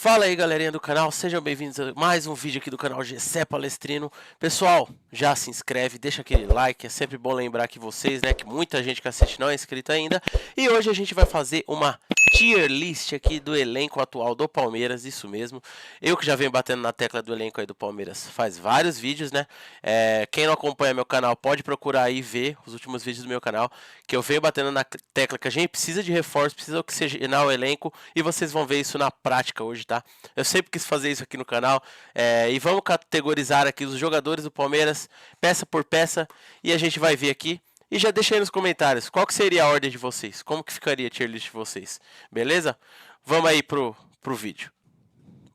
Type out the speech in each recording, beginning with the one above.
Fala aí, galerinha do canal, sejam bem-vindos a mais um vídeo aqui do canal Gessé Palestrino. Pessoal, já se inscreve, deixa aquele like, é sempre bom lembrar que vocês, né, que muita gente que assiste não é inscrito ainda. E hoje a gente vai fazer uma tier list aqui do elenco atual do Palmeiras, isso mesmo. Eu que já venho batendo na tecla do elenco aí do Palmeiras faz vários vídeos, né. Quem não acompanha meu canal pode procurar aí ver os últimos vídeos do meu canal, que eu venho batendo na tecla que a gente precisa de reforço, precisa oxigenar o elenco, e vocês vão ver isso na prática hoje, tá? Eu sempre quis fazer isso aqui no canal, e vamos categorizar aqui os jogadores do Palmeiras, peça por peça, e a gente vai ver aqui. E já deixa aí nos comentários, qual que seria a ordem de vocês? Como que ficaria a tier list de vocês? Beleza? Vamos aí pro vídeo.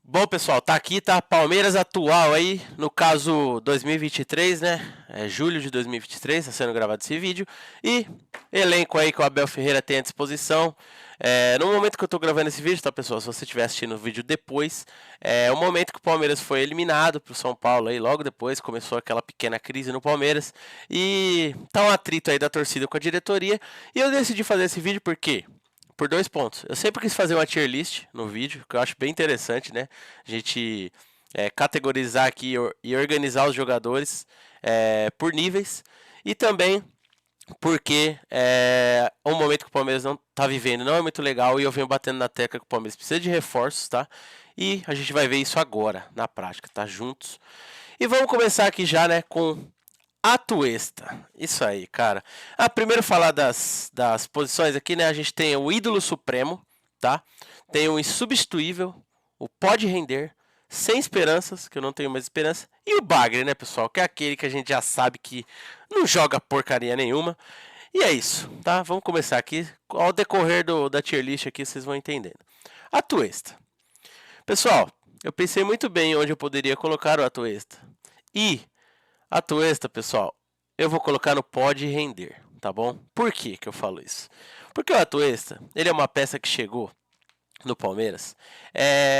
Bom, pessoal, tá aqui, tá? Palmeiras atual aí, no caso 2023, né? Julho de 2023, tá sendo gravado esse vídeo. E elenco aí que o Abel Ferreira tem à disposição. No momento que eu tô gravando esse vídeo, tá, pessoal? Se você estiver assistindo o vídeo depois, é o momento que o Palmeiras foi eliminado pro São Paulo aí, logo depois começou aquela pequena crise no Palmeiras. E tá um atrito aí da torcida com a diretoria. E eu decidi fazer esse vídeo porque por dois pontos. Eu sempre quis fazer uma tier list no vídeo, que eu acho bem interessante, né? A gente categorizar aqui e organizar os jogadores por níveis. E também porque um momento que o Palmeiras não está vivendo não é muito legal e eu venho batendo na tecla que o Palmeiras precisa de reforços, tá? E a gente vai ver isso agora, na prática, tá? Juntos. E vamos começar aqui já, né, com Atuesta. Isso aí, cara. Primeiro falar das posições aqui, né? A gente tem o ídolo supremo, tá? Tem o insubstituível, o pode render, sem esperanças, que eu não tenho mais esperança, e o bagre, né, pessoal? Que é aquele que a gente já sabe que não joga porcaria nenhuma. E é isso, tá? Vamos começar aqui. Ao decorrer da tier list aqui, vocês vão entendendo. Atuesta. Pessoal, eu pensei muito bem onde eu poderia colocar o Atuesta. E Atuesta, pessoal, eu vou colocar no pode render, tá bom? Por que que eu falo isso? Porque o Atuesta, ele é uma peça que chegou no Palmeiras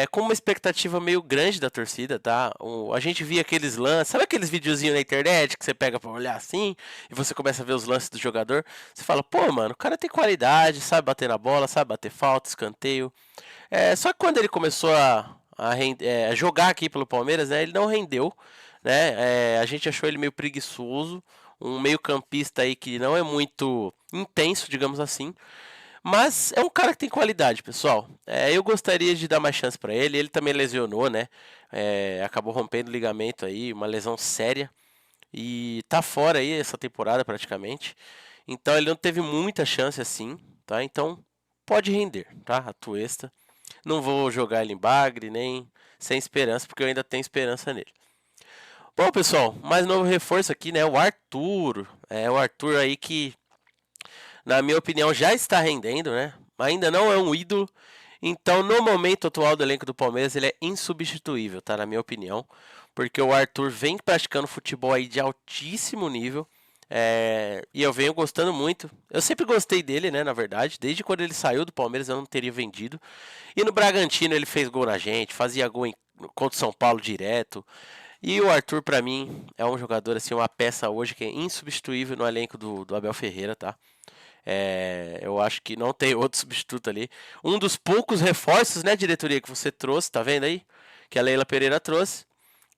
com uma expectativa meio grande da torcida, tá? A gente via aqueles lances, sabe aqueles videozinhos na internet que você pega pra olhar assim e você começa a ver os lances do jogador? Você fala, pô, mano, o cara tem qualidade, sabe bater na bola, sabe bater falta, escanteio. Só que quando ele começou a jogar aqui pelo Palmeiras, né, ele não rendeu, né? A gente achou ele meio preguiçoso, um meio-campista aí que não é muito intenso, digamos assim. Mas é um cara que tem qualidade, pessoal. Eu gostaria de dar mais chance para ele. Ele também lesionou, né? Acabou rompendo o ligamento aí, uma lesão séria. E tá fora aí essa temporada praticamente. Então ele não teve muita chance assim, tá? Então pode render, tá? A Tuesta. Não vou jogar ele em bagre, nem sem esperança, porque eu ainda tenho esperança nele. Bom, pessoal, mais novo reforço aqui, né? O Arthur. O Arthur aí que, na minha opinião, já está rendendo, né? Ainda não é um ídolo. Então, no momento atual do elenco do Palmeiras, ele é insubstituível, tá? Na minha opinião. Porque o Arthur vem praticando futebol aí de altíssimo nível. E eu venho gostando muito. Eu sempre gostei dele, né? Na verdade, desde quando ele saiu do Palmeiras eu não teria vendido. E no Bragantino ele fez gol na gente, fazia gol contra o São Paulo direto. E o Arthur, pra mim, é um jogador, assim, uma peça hoje que é insubstituível no elenco do Abel Ferreira, tá? Eu acho que não tem outro substituto ali. Um dos poucos reforços, né, diretoria, que você trouxe, tá vendo aí? Que a Leila Pereira trouxe.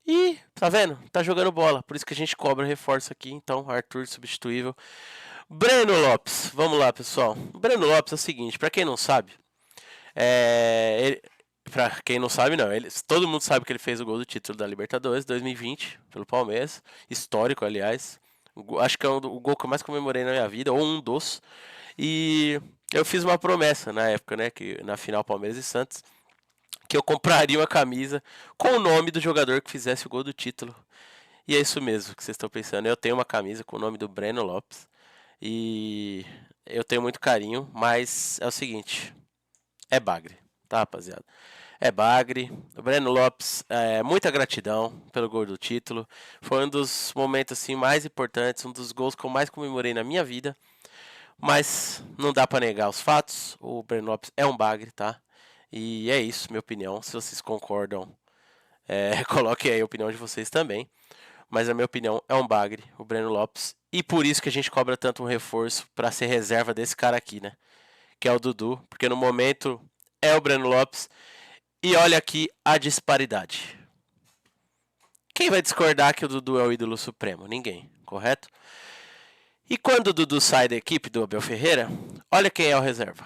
E, tá vendo? Tá jogando bola. Por isso que a gente cobra reforço aqui. Então, Arthur substituível. Breno Lopes. Vamos lá, pessoal. O Breno Lopes é o seguinte, pra quem não sabe, pra quem não sabe, não. Todo mundo sabe que ele fez o gol do título da Libertadores 2020 pelo Palmeiras. Histórico, aliás. Acho que é o gol que eu mais comemorei na minha vida, ou um dos. E eu fiz uma promessa na época, né? Que na final Palmeiras e Santos, que eu compraria uma camisa com o nome do jogador que fizesse o gol do título. E é isso mesmo que vocês estão pensando. Eu tenho uma camisa com o nome do Breno Lopes. E eu tenho muito carinho, mas é o seguinte. É bagre, tá, rapaziada? É bagre. O Breno Lopes, muita gratidão pelo gol do título. Foi um dos momentos assim mais importantes, um dos gols que eu mais comemorei na minha vida. Mas não dá pra negar os fatos. O Breno Lopes é um bagre, tá? E é isso, minha opinião. Se vocês concordam, coloquem aí a opinião de vocês também. Mas a minha opinião é um bagre, o Breno Lopes. E por isso que a gente cobra tanto um reforço pra ser reserva desse cara aqui, né? Que é o Dudu. Porque no momento é o Breno Lopes. E olha aqui a disparidade. Quem vai discordar que o Dudu é o ídolo supremo? Ninguém, correto? E quando o Dudu sai da equipe do Abel Ferreira, olha quem é o reserva.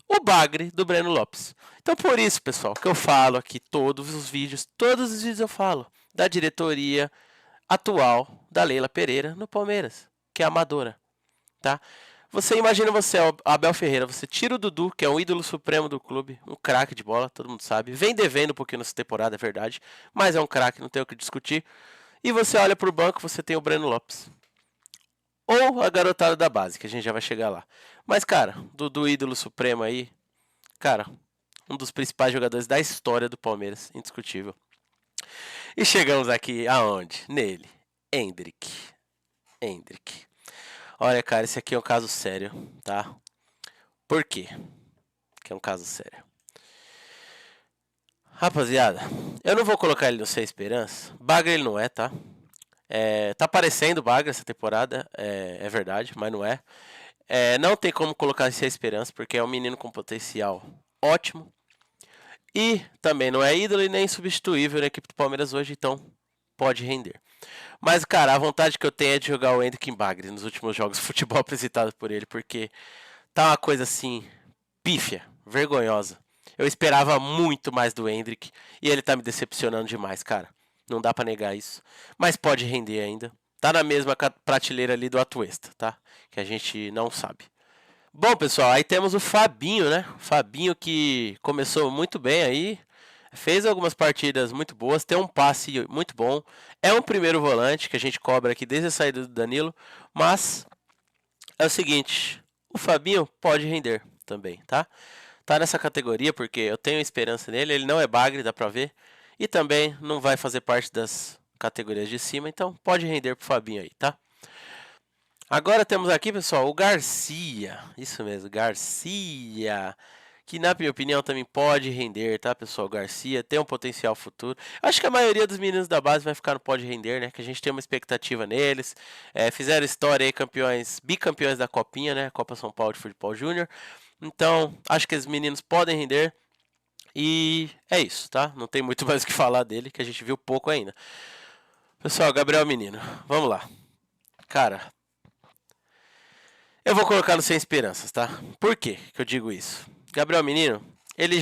O Bagre do Breno Lopes. Então por isso, pessoal, que eu falo aqui todos os vídeos eu falo da diretoria atual da Leila Pereira no Palmeiras, que é amadora, tá? Você imagina você, Abel Ferreira, você tira o Dudu, que é um ídolo supremo do clube, um craque de bola, todo mundo sabe, vem devendo um pouquinho nessa temporada, é verdade, mas é um craque, não tem o que discutir. E você olha pro banco, você tem o Breno Lopes. Ou a garotada da base, que a gente já vai chegar lá. Mas, cara, do ídolo supremo aí, cara, um dos principais jogadores da história do Palmeiras, indiscutível. E chegamos aqui aonde? Nele, Endrick. Endrick. Olha, cara, esse aqui é um caso sério, tá? Por quê? Que é um caso sério. Rapaziada, eu não vou colocar ele no Sem Esperança. Bagre ele não é, tá? Tá parecendo Bagre essa temporada, é verdade, mas não é. Não tem como colocar Sem Esperança, porque é um menino com potencial ótimo. E também não é ídolo e nem substituível na equipe do Palmeiras hoje, então pode render. Mas, cara, a vontade que eu tenho é de jogar o Endrick em Bagre nos últimos jogos de futebol apresentados por ele, porque tá uma coisa assim, pífia, vergonhosa. Eu esperava muito mais do Endrick e ele tá me decepcionando demais, cara. Não dá pra negar isso. Mas pode render ainda. Tá na mesma prateleira ali do Atuesta, tá? Que a gente não sabe. Bom, pessoal, aí temos o Fabinho, né? Fabinho que começou muito bem aí. Fez algumas partidas muito boas, tem um passe muito bom. É um primeiro volante que a gente cobra aqui desde a saída do Danilo. Mas é o seguinte, o Fabinho pode render também, tá? Tá nessa categoria porque eu tenho esperança nele. Ele não é bagre, dá pra ver. E também não vai fazer parte das categorias de cima. Então pode render pro Fabinho aí, tá? Agora temos aqui, pessoal, o Garcia. Isso mesmo, Garcia. Que na minha opinião também pode render, tá, pessoal? Garcia tem um potencial futuro. Acho que a maioria dos meninos da base vai ficar no pode render, né? Que a gente tem uma expectativa neles. Fizeram história aí, campeões, bicampeões da Copinha, né? Copa São Paulo de Futebol Júnior. Então, acho que os meninos podem render. E é isso, tá? Não tem muito mais o que falar dele, que a gente viu pouco ainda. Pessoal, Gabriel Menino, vamos lá. Cara, eu vou colocar no Sem Esperanças, tá? Por quê que eu digo isso? Gabriel Menino, ele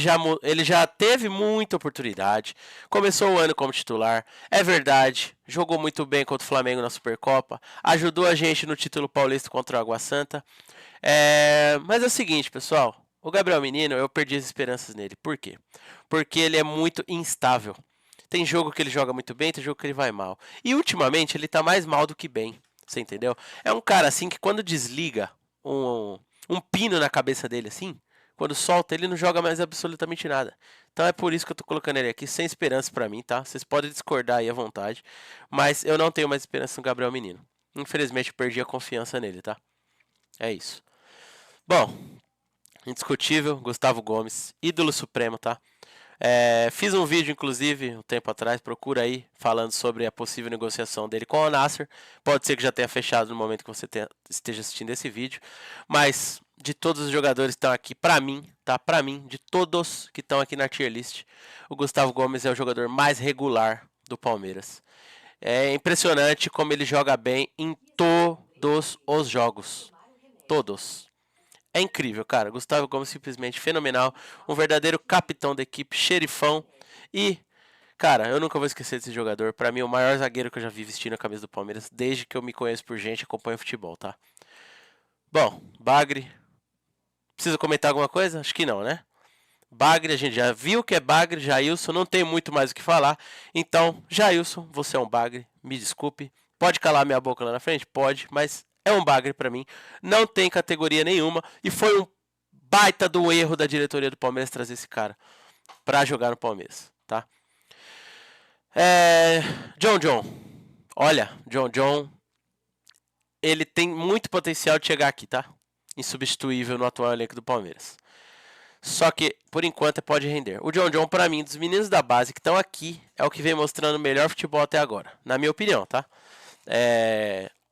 já teve muita oportunidade. Começou o ano como titular, é verdade. Jogou muito bem contra o Flamengo na Supercopa. Ajudou a gente no título paulista contra o Água Santa. Mas é o seguinte, pessoal. O Gabriel Menino, eu perdi as esperanças nele. Por quê? Porque ele é muito instável. Tem jogo que ele joga muito bem, tem jogo que ele vai mal. E ultimamente ele tá mais mal do que bem. Você entendeu? É um cara assim que quando desliga um pino na cabeça dele assim, quando solta, ele não joga mais absolutamente nada. Então é por isso que eu tô colocando ele aqui sem esperança pra mim, tá? Vocês podem discordar aí à vontade, mas eu não tenho mais esperança no Gabriel Menino. Infelizmente eu perdi a confiança nele, tá? É isso. Bom, indiscutível, Gustavo Gomes, ídolo supremo, tá? Fiz um vídeo, inclusive, um tempo atrás, procura aí, falando sobre a possível negociação dele com o Al-Nassr. Pode ser que já tenha fechado no momento que você esteja assistindo esse vídeo. Mas, de todos os jogadores que estão aqui, pra mim, tá? Pra mim, de todos que estão aqui na tier list, o Gustavo Gomes é o jogador mais regular do Palmeiras. É impressionante como ele joga bem em todos os jogos. Todos. É incrível, cara. Gustavo Gomes simplesmente fenomenal. Um verdadeiro capitão da equipe, xerifão. E, cara, eu nunca vou esquecer desse jogador. Pra mim, o maior zagueiro que eu já vi vestindo a camisa do Palmeiras, desde que eu me conheço por gente e acompanho futebol, tá? Bom, Bagre. Precisa comentar alguma coisa? Acho que não, né? Bagre, a gente já viu que é Bagre, Jailson, não tem muito mais o que falar. Então, Jailson, você é um Bagre, me desculpe. Pode calar minha boca lá na frente? Pode, mas é um Bagre pra mim. Não tem categoria nenhuma e foi um baita do erro da diretoria do Palmeiras trazer esse cara pra jogar no Palmeiras, tá? John. Olha, John, ele tem muito potencial de chegar aqui, tá? Insubstituível no atual elenco do Palmeiras. Só que, por enquanto, pode render. O John, pra mim, dos meninos da base que estão aqui, é o que vem mostrando o melhor futebol até agora. Na minha opinião, tá?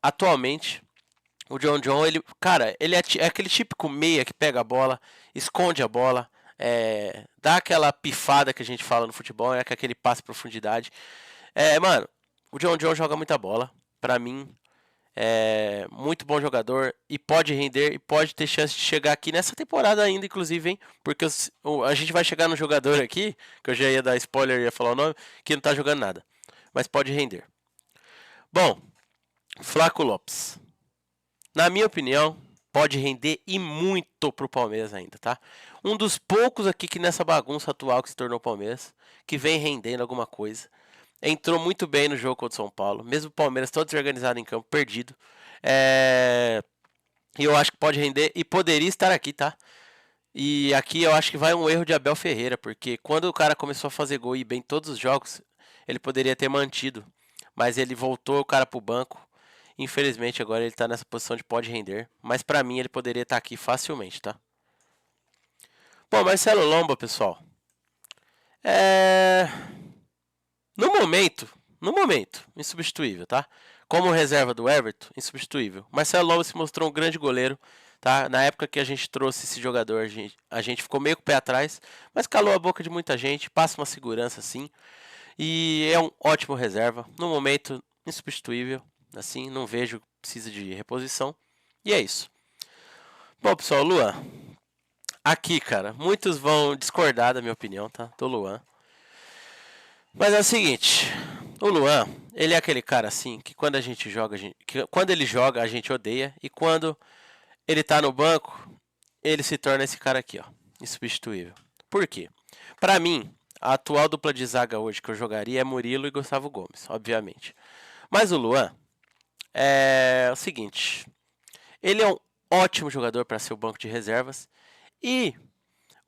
Atualmente, o John, ele, cara, ele é aquele típico meia que pega a bola, esconde a bola, Dá aquela pifada que a gente fala no futebol, que é aquele passe em profundidade. Mano, o John John joga muita bola. Pra mim, muito bom jogador e pode render e pode ter chance de chegar aqui nessa temporada ainda, inclusive, hein? Porque a gente vai chegar no jogador aqui, que eu já ia dar spoiler e ia falar o nome, que não tá jogando nada. Mas pode render. Bom, Flaco Lopes. Na minha opinião, pode render e muito pro Palmeiras ainda, tá? Um dos poucos aqui que nessa bagunça atual que se tornou Palmeiras, que vem rendendo alguma coisa. Entrou muito bem no jogo contra o São Paulo, mesmo o Palmeiras todo desorganizado em campo, perdido. E eu acho que pode render e poderia estar aqui, tá? E aqui eu acho que vai um erro de Abel Ferreira, porque quando o cara começou a fazer gol e ir bem todos os jogos, ele poderia ter mantido. Mas ele voltou o cara pro banco. Infelizmente agora ele tá nessa posição de pode render. Mas pra mim ele poderia estar aqui facilmente, tá? Bom, Marcelo Lomba, pessoal. No momento, insubstituível, tá? Como reserva do Everton, insubstituível. Marcelo Lomba se mostrou um grande goleiro, tá? Na época que a gente trouxe esse jogador, a gente ficou meio com o pé atrás, mas calou a boca de muita gente, passa uma segurança sim. E é um ótimo reserva. No momento, insubstituível, assim, não vejo precisa de reposição. E é isso. Bom, pessoal, Luan. Aqui, cara, muitos vão discordar da minha opinião, tá? Do Luan. Mas é o seguinte, o Luan, ele é aquele cara assim que quando a gente joga, quando ele joga, a gente odeia e quando ele tá no banco, ele se torna esse cara aqui, ó, insubstituível. Por quê? Pra mim, a atual dupla de zaga hoje que eu jogaria é Murilo e Gustavo Gomes, obviamente. Mas o Luan é o seguinte, ele é um ótimo jogador para ser o banco de reservas e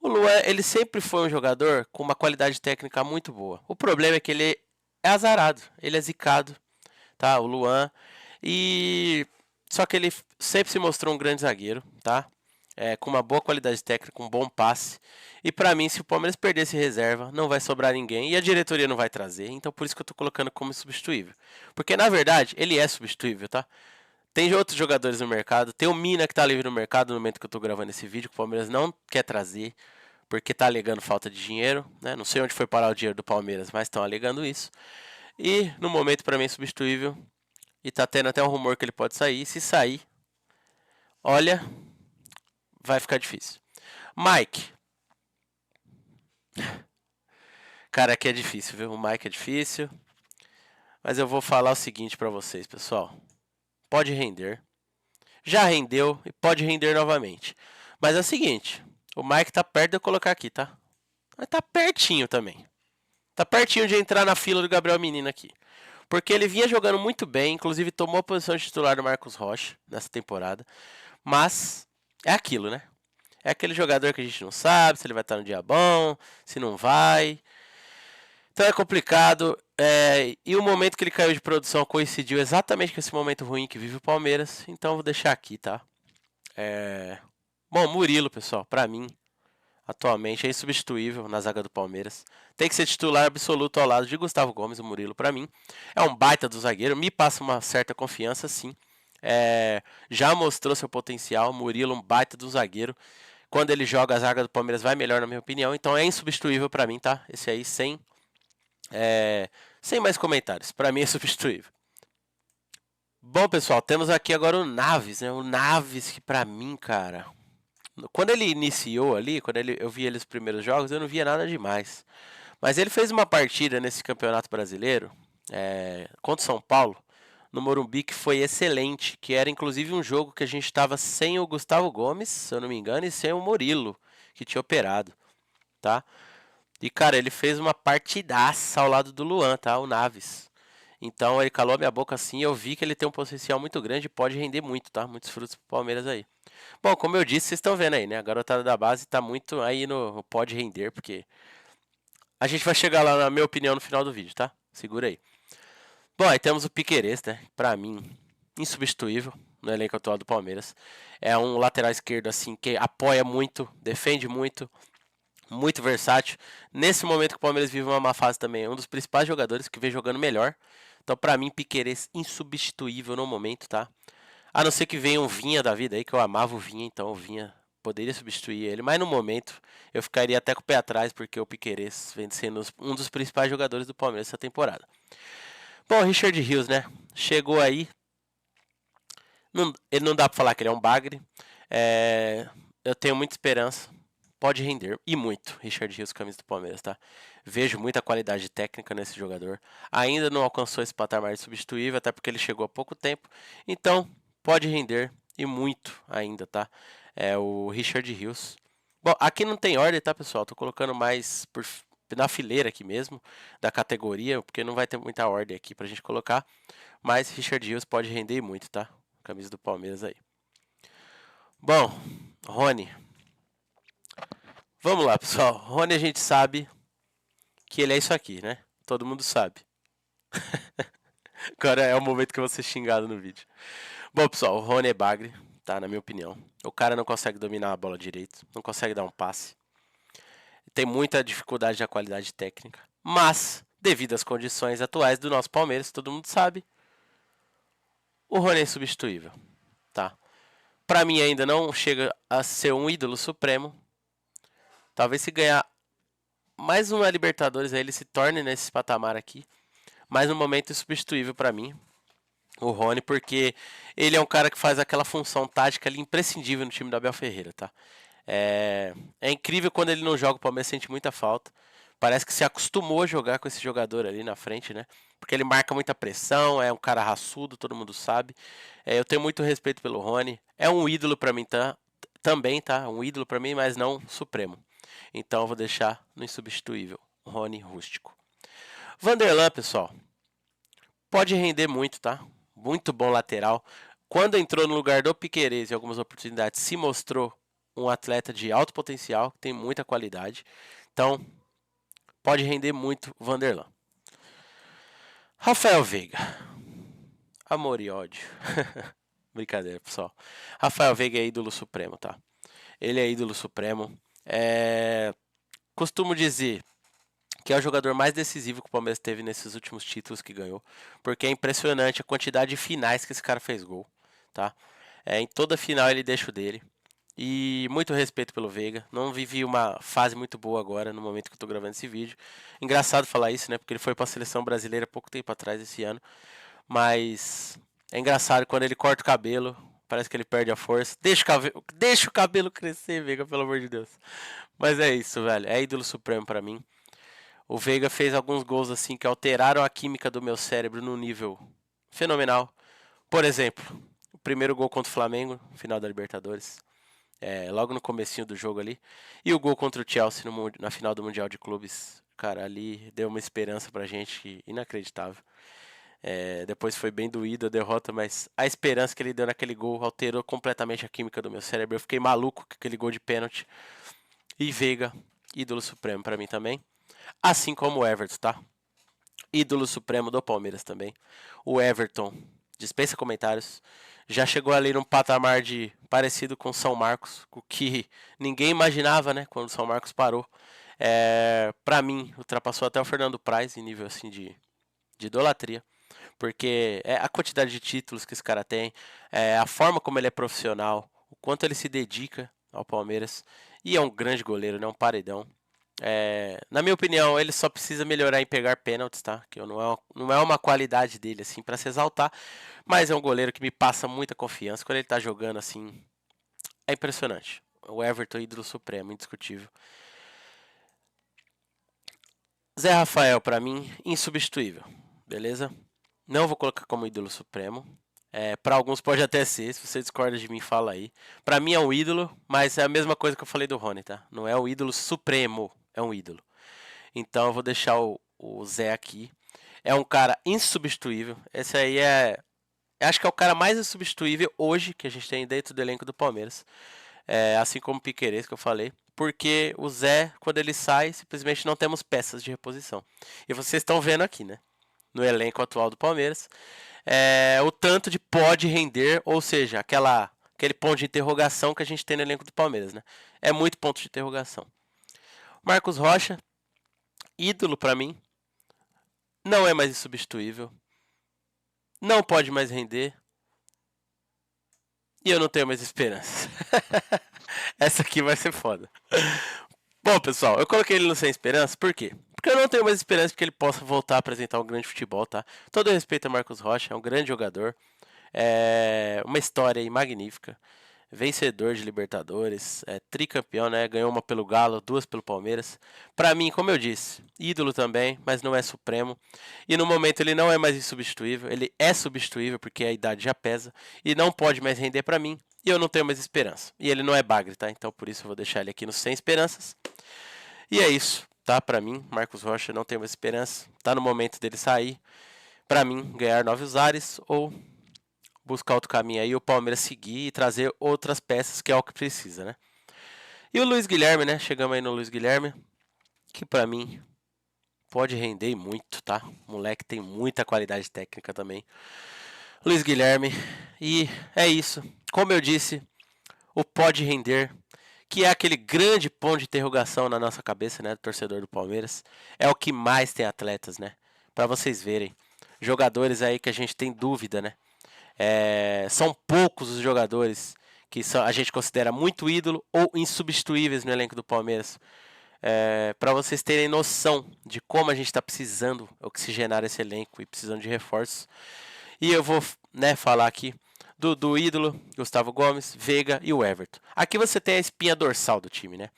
o Luan, ele sempre foi um jogador com uma qualidade técnica muito boa. O problema é que ele é azarado, ele é zicado, tá? O Luan. E só que ele sempre se mostrou um grande zagueiro, tá? Com uma boa qualidade técnica, um bom passe. E pra mim, se o Palmeiras perder esse reserva, não vai sobrar ninguém e a diretoria não vai trazer. Então por isso que eu tô colocando como substituível. Porque na verdade, ele é substituível, tá? Tem outros jogadores no mercado. Tem o Mina que tá livre no mercado no momento que eu tô gravando esse vídeo, que o Palmeiras não quer trazer porque tá alegando falta de dinheiro, né? Não sei onde foi parar o dinheiro do Palmeiras, mas estão alegando isso. E no momento para mim é substituível. E tá tendo até um rumor que ele pode sair. Se sair, olha, vai ficar difícil. Mike. Cara, aqui é difícil, viu? O Mike é difícil. Mas eu vou falar o seguinte para vocês, pessoal. Pode render. Já rendeu e pode render novamente. Mas é o seguinte, o Mike tá perto de eu colocar aqui, tá? Mas tá pertinho também. Tá pertinho de entrar na fila do Gabriel Menino aqui. Porque ele vinha jogando muito bem, inclusive tomou a posição de titular do Marcos Rocha nessa temporada. Mas é aquilo, né? É aquele jogador que a gente não sabe se ele vai estar no dia bom, se não vai. Então é complicado. E o momento que ele caiu de produção coincidiu exatamente com esse momento ruim que vive o Palmeiras. Então vou deixar aqui, tá? Bom, Murilo, pessoal, pra mim, atualmente é insubstituível na zaga do Palmeiras. Tem que ser titular absoluto ao lado de Gustavo Gomes, o Murilo, pra mim. É um baita do zagueiro, me passa uma certa confiança, sim. Já mostrou seu potencial, Murilo, um baita do zagueiro. Quando ele joga, a zaga do Palmeiras vai melhor, na minha opinião. Então é insubstituível pra mim, tá? Esse aí sem mais comentários. Pra mim é substituível. Bom, pessoal, temos aqui agora o Naves, né? O Naves que pra mim, cara, quando ele iniciou ali, eu vi ele nos primeiros jogos, eu não via nada demais. Mas ele fez uma partida nesse Campeonato Brasileiro, contra o São Paulo, no Morumbi, que foi excelente. Que era inclusive um jogo que a gente estava sem o Gustavo Gomes, se eu não me engano, e sem o Murilo, que tinha operado, tá? E, cara, ele fez uma partidaça ao lado do Luan, tá? O Naves. Então ele calou a minha boca assim e eu vi que ele tem um potencial muito grande e pode render muito, tá? Muitos frutos pro Palmeiras aí. Bom, como eu disse, vocês estão vendo aí, né? A garotada da base tá muito aí no pode render, porque a gente vai chegar lá, na minha opinião, no final do vídeo, tá? Segura aí. Bom, aí temos o Piquerez, né? Pra mim, insubstituível no elenco atual do Palmeiras. É um lateral esquerdo, assim, que apoia muito, defende muito, muito versátil. Nesse momento que o Palmeiras vive uma má fase também, é um dos principais jogadores que vem jogando melhor. Então, pra mim, Piquerez insubstituível no momento, tá? A não ser que venha um Vinha da vida aí, que eu amava o Vinha, então o Vinha poderia substituir ele, mas no momento eu ficaria até com o pé atrás, porque o Piquerez vem sendo um dos principais jogadores do Palmeiras essa temporada. Bom, Richard Rios, né? Chegou aí. Ele não dá pra falar que ele é um bagre. Eu tenho muita esperança. Pode render. E muito. Richard Rios, camisa do Palmeiras, tá? Vejo muita qualidade técnica nesse jogador. Ainda não alcançou esse patamar de substituível, até porque ele chegou há pouco tempo. Então, pode render. E muito ainda, tá? É o Richard Rios. Bom, aqui não tem ordem, tá, pessoal? Tô colocando mais na fileira aqui mesmo, da categoria, porque não vai ter muita ordem aqui pra gente colocar. Mas Richard Rios pode render muito, tá? Camisa do Palmeiras aí. Bom, Rony. Vamos lá, pessoal. Rony a gente sabe que ele é isso aqui, né? Todo mundo sabe. Agora é o momento que eu vou ser xingado no vídeo. Bom, pessoal, o Rony é bagre, tá? Na minha opinião. O cara não consegue dominar a bola direito, não consegue dar um passe. Tem muita dificuldade na qualidade técnica. Mas, devido às condições atuais do nosso Palmeiras, todo mundo sabe, o Rony é insubstituível, tá? Pra mim ainda não chega a ser um ídolo supremo. Talvez se ganhar mais uma Libertadores aí ele se torne nesse patamar aqui. Mas no momento é substituível pra mim, o Rony, porque ele é um cara que faz aquela função tática ali imprescindível no time do Abel Ferreira, tá? É incrível quando ele não joga, o Palmeiras sente muita falta. Parece que se acostumou a jogar com esse jogador ali na frente, né? Porque ele marca muita pressão, é um cara raçudo, todo mundo sabe. Eu tenho muito respeito pelo Rony. É um ídolo pra mim, tá? Também, tá? Um ídolo pra mim, mas não supremo. Então eu vou deixar no insubstituível, Rony Rústico. Vanderlan, pessoal, pode render muito, tá? Muito bom lateral. Quando entrou no lugar do Piquerez em algumas oportunidades, se mostrou um atleta de alto potencial, que tem muita qualidade. Então, pode render muito o Vanderlan. Rafael Veiga. Amor e ódio. Brincadeira, pessoal. Rafael Veiga é ídolo supremo, tá? Ele é ídolo supremo. Costumo dizer que é o jogador mais decisivo que o Palmeiras teve nesses últimos títulos que ganhou, porque é impressionante a quantidade de finais que esse cara fez gol, tá? Em toda final ele deixa o dele. E muito respeito pelo Veiga. Não vivi uma fase muito boa agora, no momento que eu tô gravando esse vídeo. Engraçado falar isso, né? Porque ele foi pra seleção brasileira pouco tempo atrás, esse ano. Mas é engraçado quando ele corta o cabelo, parece que ele perde a força. Deixa o cabelo crescer, Veiga, pelo amor de Deus. Mas é isso, velho. É ídolo supremo pra mim. O Veiga fez alguns gols assim que alteraram a química do meu cérebro num nível fenomenal. Por exemplo, o primeiro gol contra o Flamengo, final da Libertadores. Logo no comecinho do jogo ali. E o gol contra o Chelsea na final do Mundial de Clubes. Cara, ali deu uma esperança pra gente inacreditável. Depois foi bem doído a derrota, mas a esperança que ele deu naquele gol alterou completamente a química do meu cérebro. Eu fiquei maluco com aquele gol de pênalti. E Veiga, ídolo supremo pra mim também. Assim como o Everton, tá? Ídolo supremo do Palmeiras também. O Everton, dispensa comentários. Já chegou ali num patamar de parecido com o São Marcos, o que ninguém imaginava, né? Quando o São Marcos parou. Pra mim, ultrapassou até o Fernando Praz em nível assim de idolatria. Porque a quantidade de títulos que esse cara tem, a forma como ele é profissional, o quanto ele se dedica ao Palmeiras. E é um grande goleiro, né? Um paredão. Na minha opinião, ele só precisa melhorar em pegar pênaltis, tá? Que não é uma qualidade dele, assim, pra se exaltar. Mas é um goleiro que me passa muita confiança. Quando ele tá jogando, assim, é impressionante. O Everton, ídolo supremo, indiscutível. Zé Rafael, pra mim, insubstituível. Beleza? Não vou colocar como ídolo supremo. Para alguns pode até ser, se você discorda de mim, fala aí. Pra mim é um ídolo, mas é a mesma coisa que eu falei do Rony, tá? Não é o ídolo supremo, é um ídolo. Então eu vou deixar o Zé aqui. É um cara insubstituível. Esse aí acho que é o cara mais insubstituível hoje que a gente tem dentro do elenco do Palmeiras. Assim como o Piquerez, que eu falei. Porque o Zé, quando ele sai, simplesmente não temos peças de reposição. E vocês estão vendo aqui, né? No elenco atual do Palmeiras. O tanto de pode render, ou seja, aquele ponto de interrogação que a gente tem no elenco do Palmeiras, né? É muito ponto de interrogação. Marcos Rocha, ídolo pra mim. Não é mais insubstituível. Não pode mais render. E eu não tenho mais esperança. Essa aqui vai ser foda. Bom, pessoal, eu coloquei ele no Sem Esperança, por quê? Porque eu não tenho mais esperança que ele possa voltar a apresentar um grande futebol, tá? Todo respeito a Marcos Rocha, é um grande jogador. É uma história aí magnífica. Vencedor de Libertadores, tricampeão, né? Ganhou uma pelo Galo, duas pelo Palmeiras. Pra mim, como eu disse, ídolo também, mas não é supremo. E no momento ele não é mais insubstituível, ele é substituível porque a idade já pesa e não pode mais render pra mim. E eu não tenho mais esperança. E ele não é bagre, tá? Então por isso eu vou deixar ele aqui no Sem Esperanças. E é isso, tá? Pra mim, Marcos Rocha não tem mais esperança. Tá no momento dele sair. Pra mim, ganhar novos ares ou buscar outro caminho aí, o Palmeiras seguir e trazer outras peças, que é o que precisa, né? E o Luiz Guilherme, né? Chegamos aí no Luiz Guilherme, que pra mim pode render muito, tá? O moleque tem muita qualidade técnica também. Luiz Guilherme. E é isso. Como eu disse, o pode render, que é aquele grande ponto de interrogação na nossa cabeça, né, do torcedor do Palmeiras, é o que mais tem atletas, né? Para vocês verem, jogadores aí que a gente tem dúvida, né? São poucos os jogadores que a gente considera muito ídolo ou insubstituíveis no elenco do Palmeiras. Para vocês terem noção de como a gente está precisando oxigenar esse elenco e precisando de reforços. E eu vou, né, falar aqui do ídolo, Gustavo Gomes, Veiga e o Everton. Aqui você tem a espinha dorsal do time, né?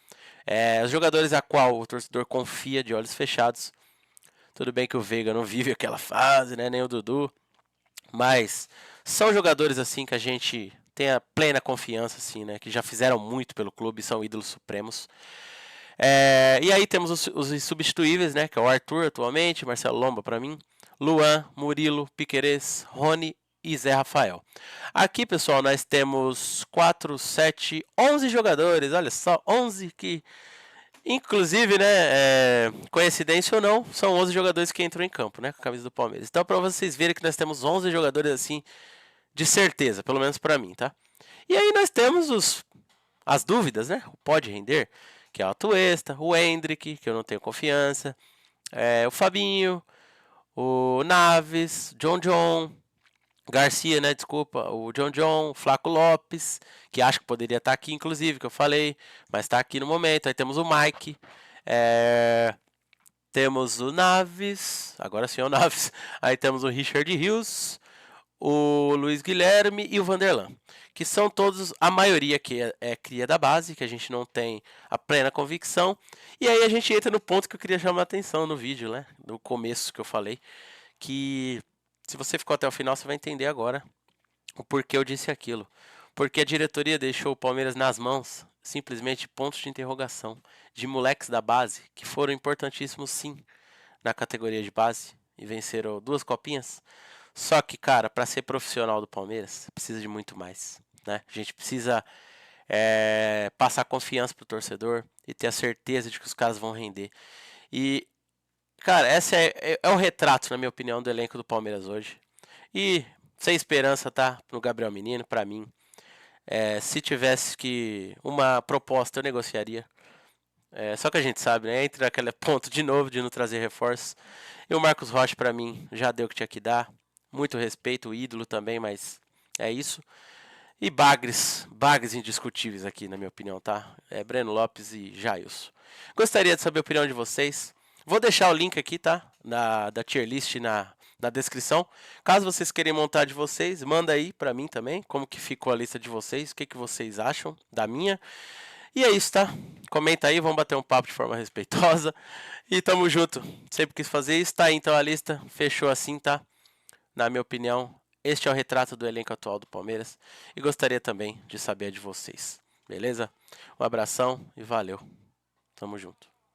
Os jogadores a qual o torcedor confia de olhos fechados. Tudo bem que o Veiga não vive aquela fase, né? Nem o Dudu. Mas são jogadores assim que a gente tem a plena confiança, assim, né? Que já fizeram muito pelo clube, são ídolos supremos. E aí temos os insubstituíveis, né? Que é o Arthur atualmente, Marcelo Lomba para mim, Luan, Murilo, Piquerez, Rony e Zé Rafael. Aqui, pessoal, nós temos 4, 7, 11 jogadores. Olha só, 11 que... Inclusive, né, coincidência ou não, são 11 jogadores que entram em campo, né, com a camisa do Palmeiras. Então, para vocês verem que nós temos 11 jogadores assim, de certeza, pelo menos para mim, tá? E aí nós temos as dúvidas, né? O pode render, que é o Atuesta, o Hendrick, que eu não tenho confiança, o Fabinho, o Naves, John, Garcia, né? Desculpa, o John, Flaco Lopes, que acho que poderia estar aqui, inclusive, que eu falei, mas está aqui no momento. Aí temos o Mike, temos o Naves, agora sim é o Naves. Aí temos o Richard Rios, o Luiz Guilherme e o Vanderlan, que são todos, a maioria que é cria da base, que a gente não tem a plena convicção. E aí a gente entra no ponto que eu queria chamar a atenção no vídeo, né? No começo que eu falei, que se você ficou até o final, você vai entender agora o porquê eu disse aquilo. Porque a diretoria deixou o Palmeiras nas mãos, simplesmente pontos de interrogação, de moleques da base, que foram importantíssimos sim, na categoria de base, e venceram 2 copinhas. Só que, cara, para ser profissional do Palmeiras, precisa de muito mais, né? A gente precisa passar confiança pro torcedor e ter a certeza de que os caras vão render. E, cara, essa é o retrato, na minha opinião, do elenco do Palmeiras hoje. E sem esperança, tá? No Gabriel Menino, pra mim. Se tivesse que uma proposta, eu negociaria. Só que a gente sabe, né? Entra aquele ponto de novo de não trazer reforços. E o Marcos Rocha, pra mim, já deu o que tinha que dar. Muito respeito, o ídolo também, mas é isso. E bagres indiscutíveis aqui, na minha opinião, tá? Breno Lopes e Jailson. Gostaria de saber a opinião de vocês. Vou deixar o link aqui, tá? Da tier list na descrição. Caso vocês queiram montar de vocês, manda aí pra mim também, como que ficou a lista de vocês, o que vocês acham da minha. E é isso, tá? Comenta aí, vamos bater um papo de forma respeitosa. E tamo junto. Sempre quis fazer isso, tá aí então a lista. Fechou assim, tá? Na minha opinião, este é o retrato do elenco atual do Palmeiras. E gostaria também de saber de vocês. Beleza? Um abração e valeu. Tamo junto.